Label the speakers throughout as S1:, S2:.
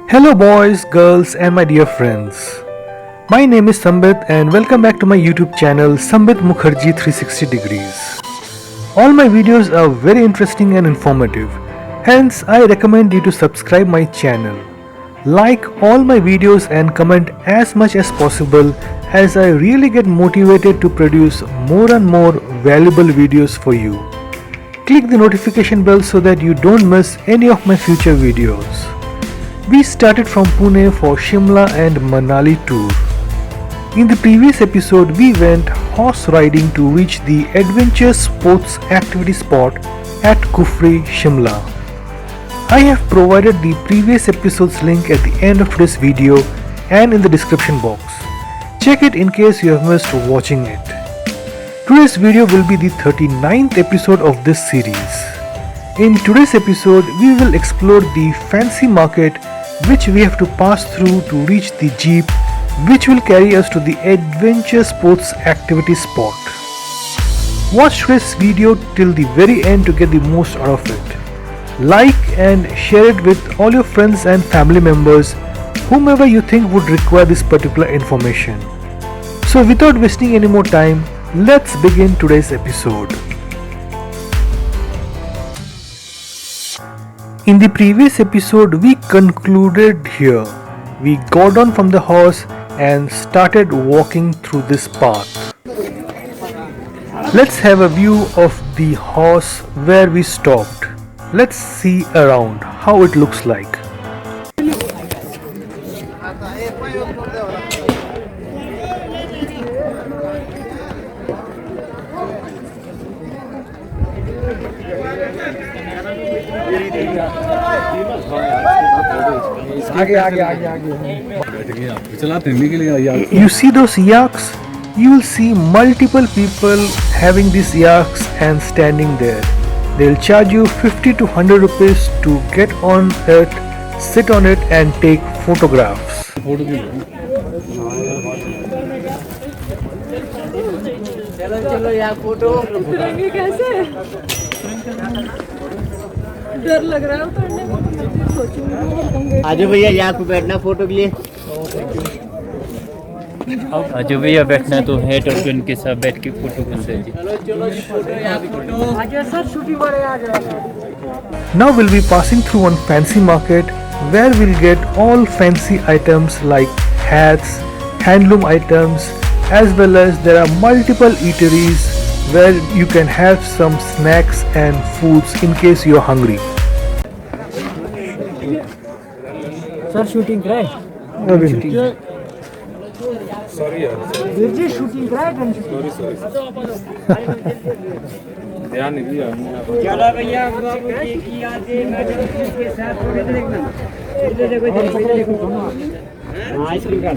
S1: Hello boys, girls and my dear friends. My name is Sambit and welcome back to my YouTube channel Sambit Mukherjee 360 Degrees. All my videos are very interesting and informative. Hence, I recommend you to subscribe my channel. Like all my videos and comment as much as possible as I really get motivated to produce more and more valuable videos for you. Click the notification bell so that you don't miss any of my future videos. We started from Pune for Shimla and Manali tour. In the previous episode, we went horse riding to reach the adventure sports activity spot at Kufri, Shimla. I have provided the previous episode's link at the end of today's video and in the description box. Check it in case you have missed watching it. Today's video will be the 39th episode of this series. In today's episode, we will explore the fancy market which we have to pass through to reach the jeep which will carry us to the adventure sports activity spot. Watch today's video till the very end to get the most out of it. Like and share it with all your friends and family members, whomever you think would require this particular information. So without wasting any more time, let's begin today's episode. In the previous episode, we concluded here. We got down from the horse and started walking through this path. Let's have a view of the horse where we stopped. Let's see around how it looks like. You see those yaks? You will see multiple people having these yaks and standing there. They'll charge you 50 to 100 rupees to get on it, sit on it and take photographs.
S2: चलो यार photo उतरेंगे कैसे डर लग रहा है उतरने में सोचूंगी आज भैया यहाँ पे बैठना फोटो के लिए
S3: आज भैया बैठना तो हेड और पेन के साथ बैठ के फोटो बन जाएगी
S2: आज सर शूटिंग वाले आ जाए
S1: Now we'll be passing through one fancy market where we'll get all fancy items like hats, handloom items, as well as there are multiple eateries where you can have some snacks and foods in case you're hungry.
S2: Sir shooting कराए
S4: sorry यार
S2: Veer ji shooting कराए
S4: ध्यान नहीं दिया
S2: चलो भैया बाबू जी की यादें मैं के साथ थोड़े देखना देखो हां आइसक्रीम का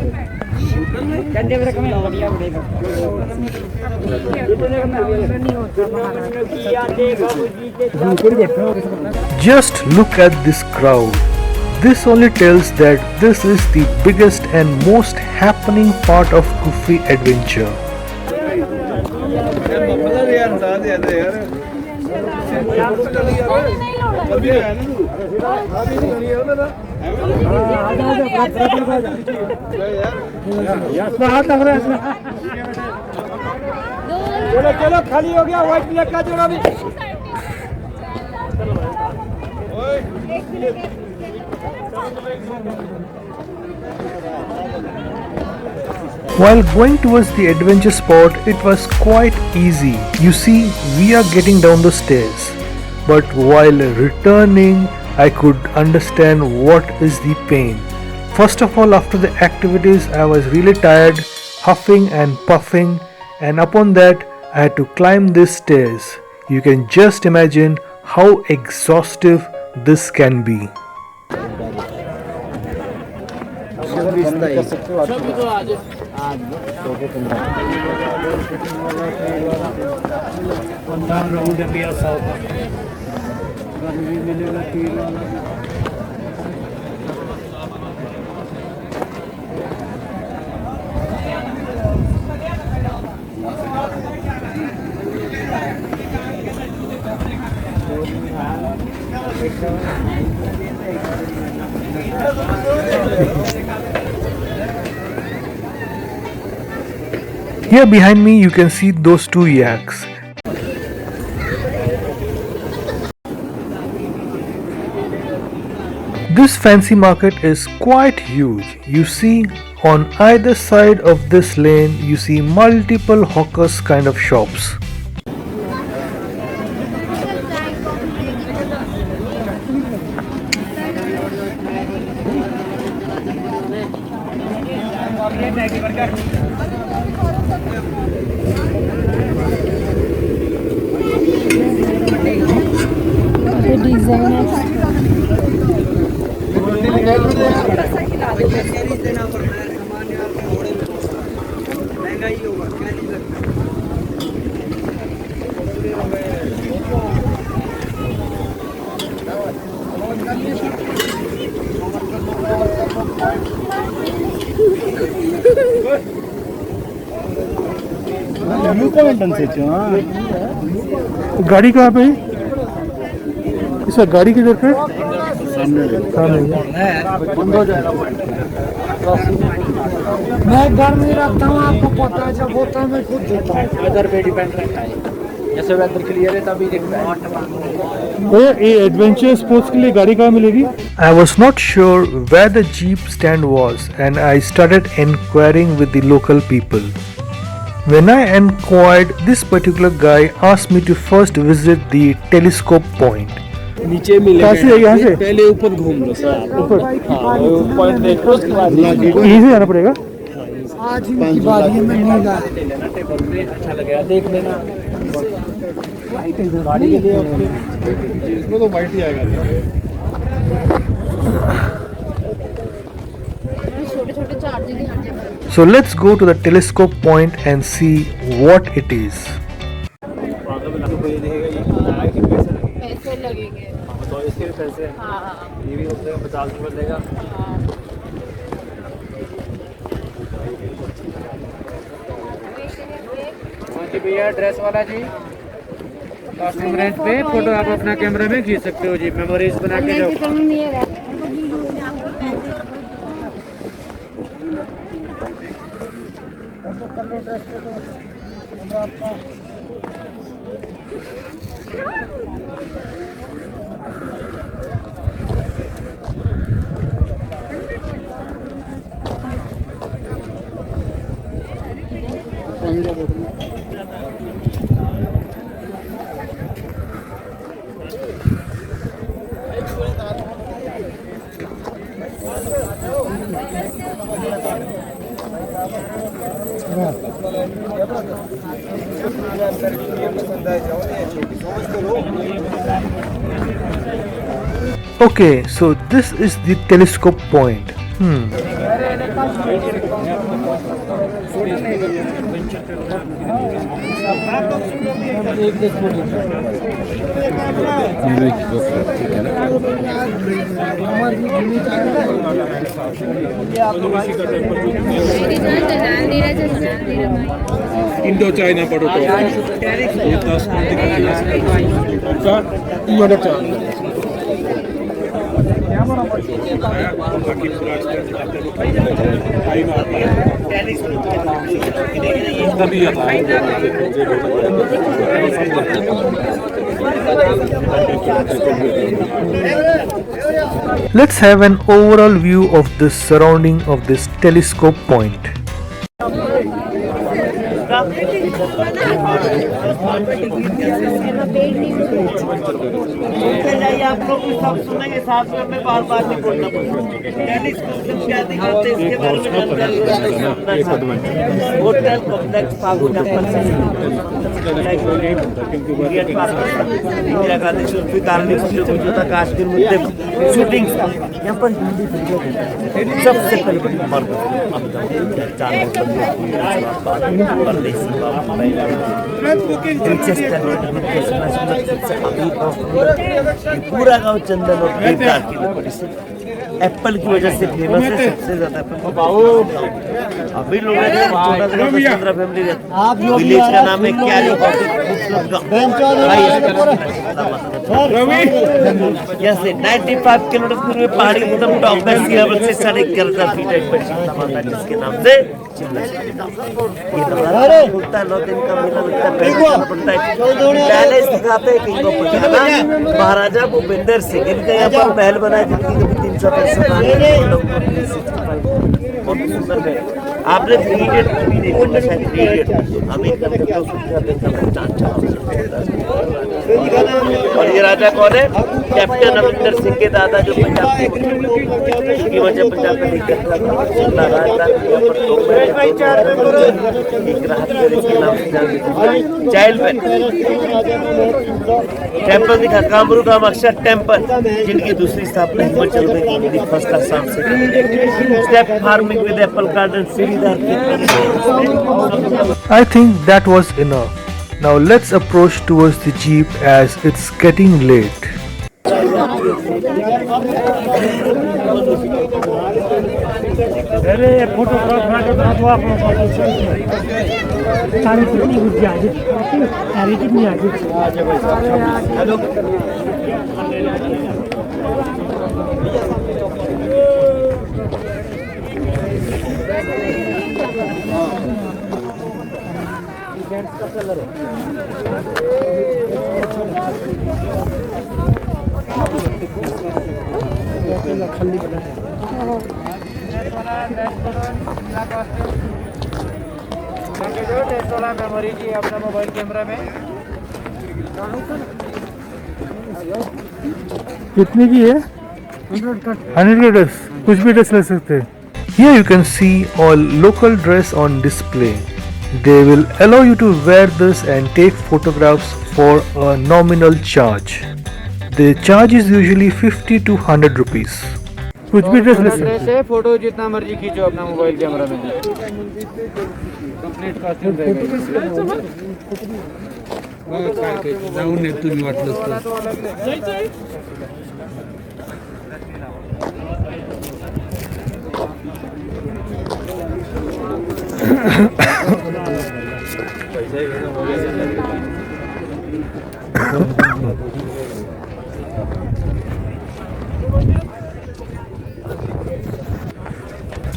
S2: कंधे पे रखना बढ़िया बढ़ेगा
S1: Just look at this crowd. This only tells that this is the biggest and most happening part of Kufri adventure.
S2: चलो चलो खाली हो गया व्हाइट ब्लैक का जोड़ा भी
S1: While going towards the adventure spot, it was quite easy. You see, we are getting down the stairs. But while returning, I could understand what is the pain. First of all, after the activities, I was really tired, huffing and puffing, and upon that, I had to climb these stairs. You can just imagine how exhaustive this can be. Here behind me you can see those two yaks. This fancy market is quite huge. You see on either side of this lane you see multiple hawkers kind of shops. गाड़ी कहाँ पे है? इसका गाड़ी किधर पे?
S2: मैं घर में रखता हूँ, आपको पता है, जब होता है मैं खुद देता हूँ। वेदर पे डिपेंड रहता है, जैसे वेदर क्लियर है तभी दिखता है।
S1: ये एडवेंचर स्पोर्ट्स के लिए गाड़ी कहाँ मिलेगी? I was not sure where the jeep stand was and I started inquiring with the local people. When I inquired, this particular guy asked me to first visit the telescope point.
S4: नीचे मिलेगा।
S1: कहाँ से है यहाँ से?
S4: पहले ऊपर घूम लो सर।
S1: ऊपर?
S4: हाँ, वो पॉइंट देखो उसके बाद
S1: यहीं से जाना पड़ेगा?
S2: आज इनकी बात ये मैं नहीं ला
S4: अच्छा लगेगा देख लेना। गाड़ी के लिए इसमें तो वाइट ही आएगा।
S1: So let's go to the telescope point and see what it is.
S5: पैसे लगेंगे।
S4: तो इसके भी पैसे हैं।
S5: हाँ।
S4: ये भी होते हैं 50 रुपये देगा। जी भैया ड्रेस वाला जी कॉस्ट्यूम रेंट पे फोटो आप अपना कैमरा में खींच सकते हो जी, मेमोरीज बना के जाओ।
S1: Okay, so this is the telescope point.
S4: Indo China potato ये 10
S1: Let's have an overall view of the surrounding of this telescope point.
S6: आप लोग भी सब सुनेंगे, साथ में मैं बार बार नहीं बोलना पड़ेगा। इसके बारे में जानकारी होटल कॉम्प्लेक्स इंदिरा गांधी जुल्फिकार काश्मीर मुद्दे शूटिंग यहाँ पर सबसे पहले पूरा गाँव चंदन और एप्पल की वजह से फेमस है, सबसे ज्यादा अभी लोग 14-15 फैमिली रहते हैं। विलेज का नाम है क्या यस 95 किलोमीटर दूर में पहाड़ी एकदम टॉप पे सी लेवल से 11.5 फीट है जिसके नाम से होता है 9 दिन का मेला लगता है पड़ता है पहले दिखाते हैं किंग ऑफ पटियाला महाराजा भूपेंद्र सिंह इनका यहाँ पर महल बना है जिनकी कभी 365 बहुत सुंदर है। आपने 3 इडियट मूवी देखी होगा शायद 3 इडियट अभी करते तो और ये राजा कौन है कैप्टन अमरिंदर सिंह के दादा जो पंजाब के की वजह पंजाब में एक राहत के नाम से चाइल्ड टेम्पल दिखा कामरू कामाक्षा टेम्पल जिनकी दूसरी स्थापना हिमाचल में की गई फर्स्ट आसाम से step farming with Apple garden सीढ़ीदार
S1: I think that was enough. Now let's approach towards the jeep as it's getting late.
S4: Memory की अपना मोबाइल कैमरा में
S1: कितने की है 100 ड्रेस कुछ भी ड्रेस ले सकते हैं. Here you can see all local dress on display. They will allow you to wear this and take photographs for a nominal charge. The charge is usually 50 to 100 rupees. कुछ भी dress ले सकते हैं.
S4: Photo जितना मर्जी खींचो अपना mobile camera में कंप्लीट कॉस्ट्यूम जाऊन ने तुम्ही वाटलं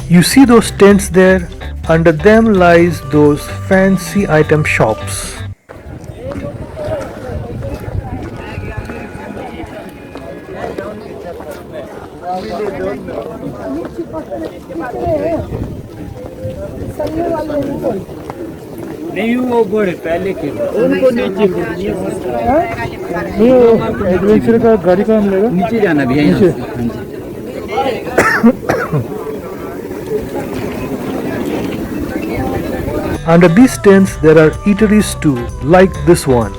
S1: You see those tents there? Under them lies those fancy item shops.
S3: नहीं वो बड़े पहले के उनको नीचे
S1: एडवेंचर का गाड़ी कहाँ मिलेगा?
S3: नीचे जाना भी है यहाँ से।
S1: Under these tents there are eateries too, like this one.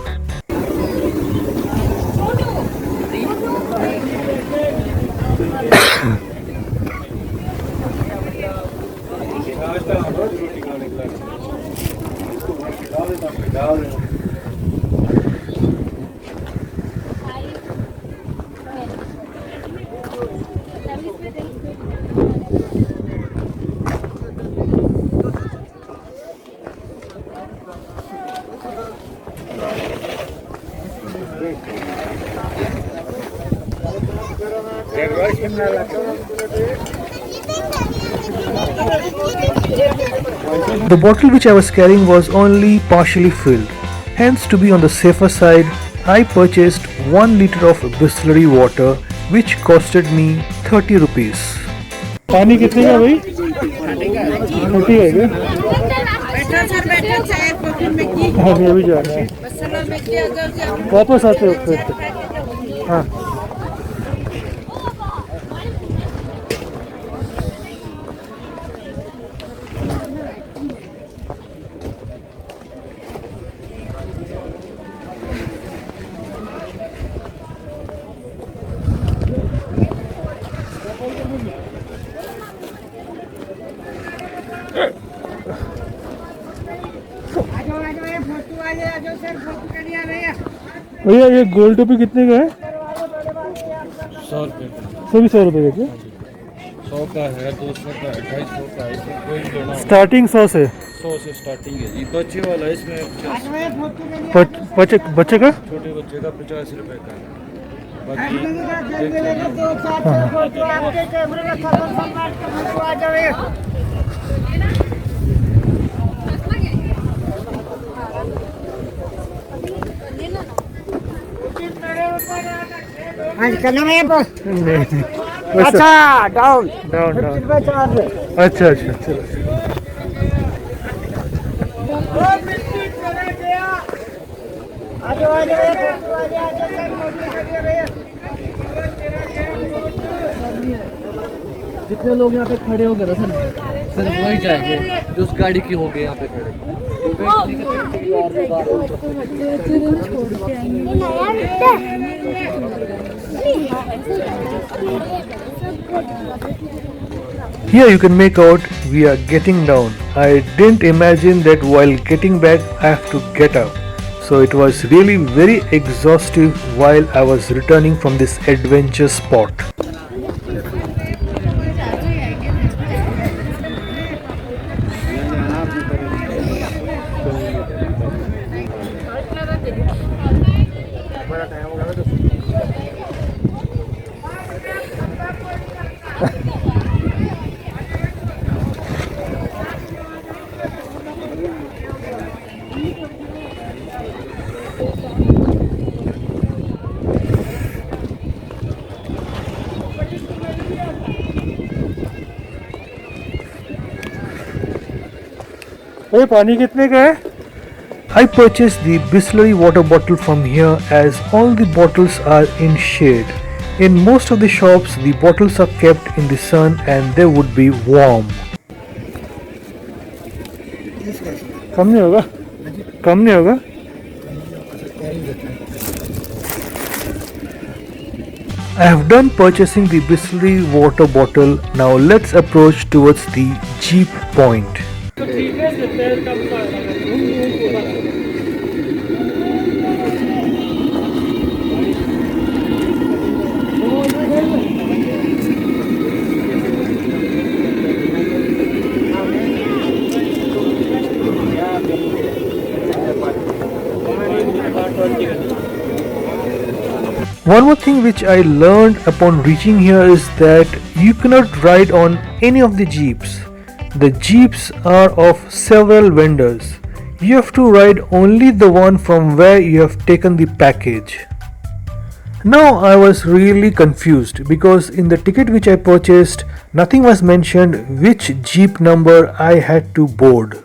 S1: The bottle which I was carrying was only partially filled. Hence, to be on the safer side, I purchased 1 liter of Bisleri water which costed me 30 rupees. पानी कितने का भाई? 30 है क्या? हाँ मैं भी जा रहा हूँ. वापस आते हो फिर? हाँ. भैया ये गोल टोपी कितने का है?
S4: 100 रुपये
S1: सभी 100 रुपये का क्या?
S7: 100 का है, 200 का है, 250 का है, इसमें कोई भी लेना हो
S1: स्टार्टिंग 100 से
S7: 100 से स्टार्टिंग है जी। बच्चे वाला है, इसमें 50,
S1: बच्चे का
S7: छोटे बच्चे का 50 रुपए का है। बाकी
S2: अच्छा डाउन
S1: डाउन डाउन अच्छा अच्छा चलो
S4: जितने लोग यहाँ पे खड़े हो गए ना सर वही जाएंगे जो उस गाड़ी की हो गए यहाँ पे खड़े।
S1: Here you can make out we are getting down. I didn't imagine that while getting back I have to get up. So it was really very exhaustive while I was returning from this adventure spot.
S8: ये पानी कितने का है?
S1: I purchased the Bisleri water bottle from here as all the bottles are in shade. In most of the shops, the bottles are kept in the sun and they would be warm.
S8: कम नहीं होगा? कम नहीं होगा?
S1: I have done purchasing the Bisleri water bottle. Now let's approach towards the jeep point. One more thing which I learned upon reaching here is that you cannot ride on any of the jeeps. The jeeps are of several vendors. You have to ride only the one from where you have taken the package. Now I was really confused because in the ticket which I purchased, nothing was mentioned which jeep number I had to board.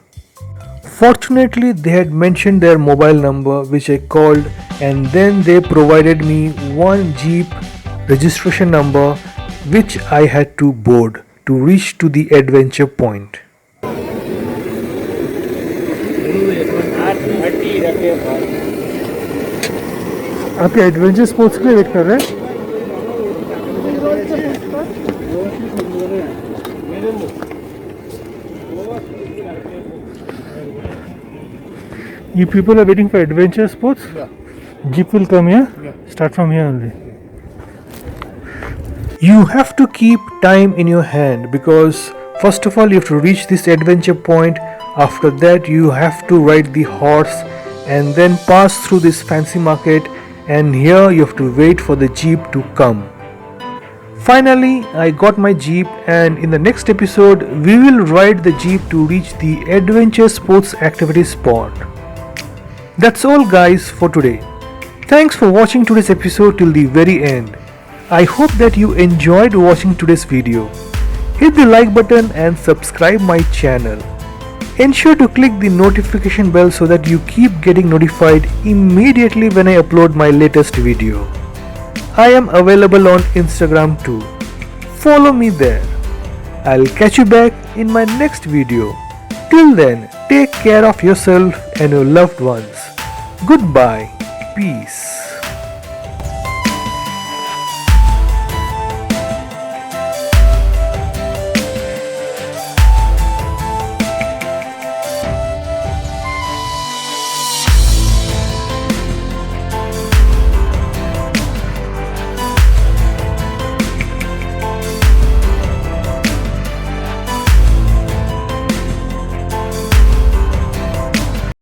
S1: Fortunately, they had mentioned their mobile number which I called, and then they provided me one jeep registration number which I had to board to reach to the adventure point.
S8: आप adventure sports के लिए wait कर रहे हैं? You people are waiting for adventure sports? Yeah. Jeep will come here? Yeah. Start from here only.
S1: You have to keep time in your hand because first of all you have to reach this adventure point. After that you have to ride the horse and then pass through this fancy market, and here you have to wait for the jeep to come. Finally, I got my jeep, and in the next episode we will ride the jeep to reach the adventure sports activity spot. That's all guys for today. Thanks for watching today's episode till the very end. I hope that you enjoyed watching today's video. Hit the like button and subscribe my channel. Ensure to click the notification bell so that you keep getting notified immediately when I upload my latest video. I am available on Instagram too. Follow me there. I'll catch you back in my next video. Till then, take care of yourself and your loved ones. Goodbye. Peace.